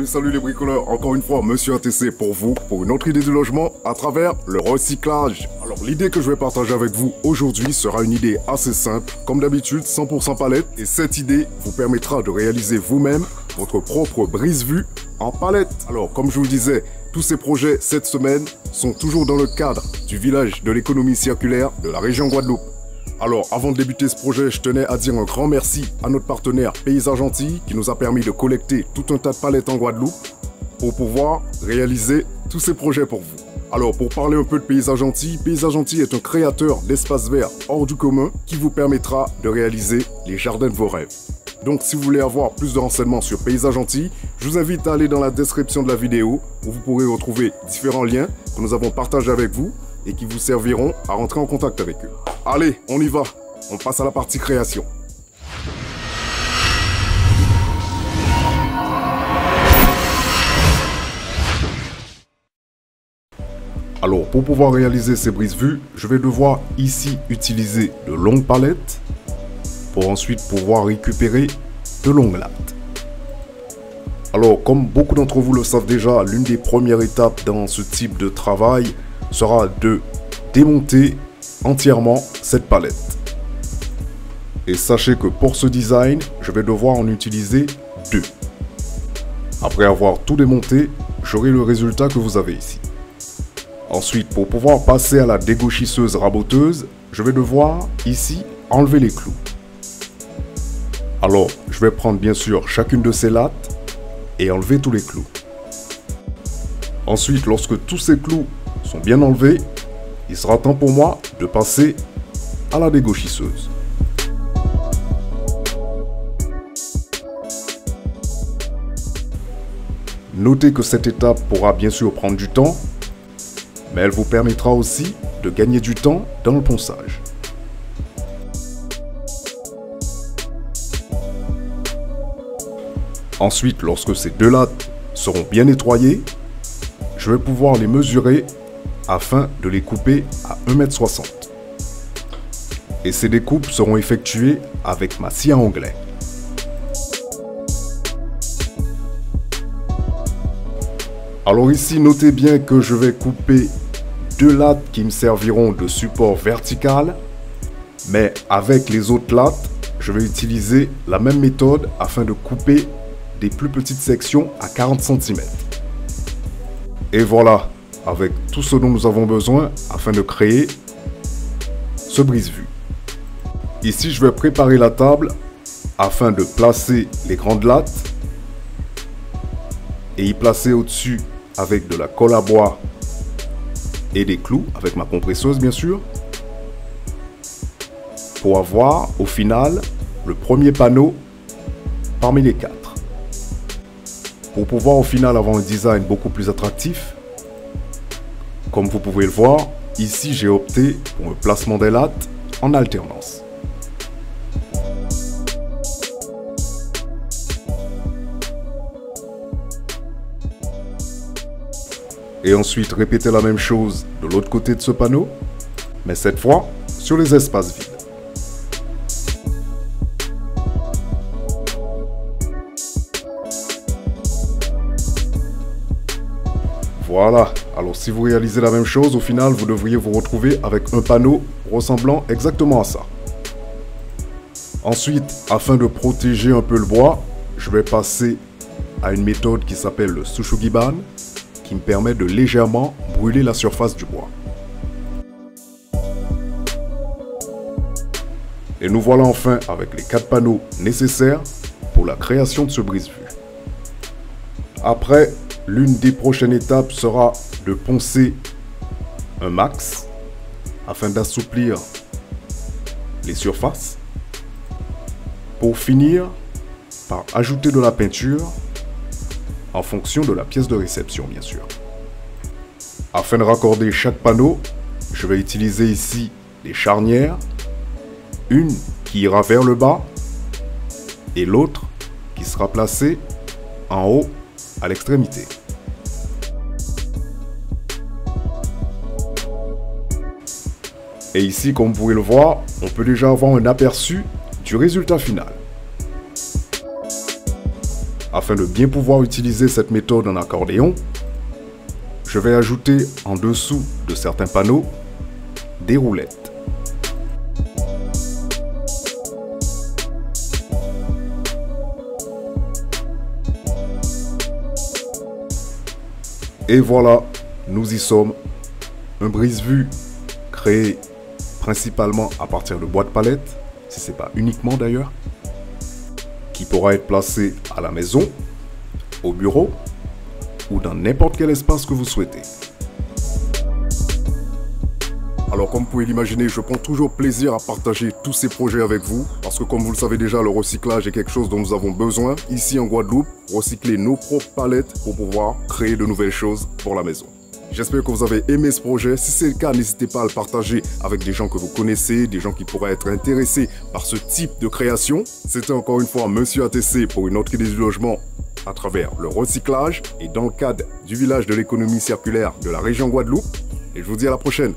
Salut les bricoleurs, encore une fois Monsieur ATC pour vous, pour une autre idée de logement à travers le recyclage. Alors l'idée que je vais partager avec vous aujourd'hui sera une idée assez simple, comme d'habitude 100% palette, et cette idée vous permettra de réaliser vous-même votre propre brise-vue en palette. Alors comme je vous disais, tous ces projets cette semaine sont toujours dans le cadre du village de l'économie circulaire de la région Guadeloupe. Alors, avant de débuter ce projet, je tenais à dire un grand merci à notre partenaire Paysage Antilles qui nous a permis de collecter tout un tas de palettes en Guadeloupe pour pouvoir réaliser tous ces projets pour vous. Alors, pour parler un peu de Paysage Antilles est un créateur d'espaces verts hors du commun qui vous permettra de réaliser les jardins de vos rêves. Donc, si vous voulez avoir plus de renseignements sur Paysage Antilles, je vous invite à aller dans la description de la vidéo où vous pourrez retrouver différents liens que nous avons partagés avec vous et qui vous serviront à rentrer en contact avec eux. Allez, on y va. On passe à la partie création. Alors, pour pouvoir réaliser ces brise-vues, je vais devoir ici utiliser de longues palettes pour ensuite pouvoir récupérer de longues lattes. Alors, comme beaucoup d'entre vous le savent déjà, l'une des premières étapes dans ce type de travail sera de démonter entièrement cette palette. Et sachez que pour ce design, je vais devoir en utiliser deux. Après avoir tout démonté, j'aurai le résultat que vous avez ici. Ensuite, pour pouvoir passer à la dégauchisseuse raboteuse, je vais devoir ici enlever les clous. Alors, je vais prendre bien sûr chacune de ces lattes et enlever tous les clous. Ensuite, lorsque tous ces clous sont bien enlevés, il sera temps pour moi de passer à la dégauchisseuse. Notez que cette étape pourra bien sûr prendre du temps, mais elle vous permettra aussi de gagner du temps dans le ponçage. Ensuite, lorsque ces deux lattes seront bien nettoyées, je vais pouvoir les mesurer afin de les couper à 1,60 m. Et ces découpes seront effectuées avec ma scie à onglet. Alors ici, notez bien que je vais couper deux lattes qui me serviront de support vertical, mais avec les autres lattes, je vais utiliser la même méthode afin de couper des plus petites sections à 40 cm. Et voilà, avec tout ce dont nous avons besoin afin de créer ce brise-vue. Ici, je vais préparer la table afin de placer les grandes lattes et y placer au-dessus avec de la colle à bois et des clous, avec ma compresseuse bien sûr, pour avoir au final le premier panneau parmi les quatre. Pour pouvoir au final avoir un design beaucoup plus attractif, comme vous pouvez le voir, ici j'ai opté pour le placement des lattes en alternance. Et ensuite répétez la même chose de l'autre côté de ce panneau, mais cette fois sur les espaces vides. Voilà, alors si vous réalisez la même chose, au final, vous devriez vous retrouver avec un panneau ressemblant exactement à ça. Ensuite, afin de protéger un peu le bois, je vais passer à une méthode qui s'appelle le Sushugiban, qui me permet de légèrement brûler la surface du bois. Et nous voilà enfin avec les 4 panneaux nécessaires pour la création de ce brise-vue. Après, l'une des prochaines étapes sera de poncer un max afin d'assouplir les surfaces. Pour finir par ajouter de la peinture en fonction de la pièce de réception bien sûr. Afin de raccorder chaque panneau, je vais utiliser ici des charnières, une qui ira vers le bas et l'autre qui sera placée en haut à l'extrémité. Et ici, comme vous pouvez le voir, on peut déjà avoir un aperçu du résultat final. Afin de bien pouvoir utiliser cette méthode en accordéon, je vais ajouter en dessous de certains panneaux des roulettes. Et voilà, nous y sommes. Un brise-vue créé principalement à partir de boîtes palettes, si ce n'est pas uniquement d'ailleurs, qui pourra être placé à la maison, au bureau ou dans n'importe quel espace que vous souhaitez. Alors comme vous pouvez l'imaginer, je prends toujours plaisir à partager tous ces projets avec vous parce que comme vous le savez déjà, le recyclage est quelque chose dont nous avons besoin ici en Guadeloupe, recycler nos propres palettes pour pouvoir créer de nouvelles choses pour la maison. J'espère que vous avez aimé ce projet. Si c'est le cas, n'hésitez pas à le partager avec des gens que vous connaissez, des gens qui pourraient être intéressés par ce type de création. C'était encore une fois Monsieur ATC pour une autre idée du logement à travers le recyclage et dans le cadre du village de l'économie circulaire de la région Guadeloupe. Et je vous dis à la prochaine.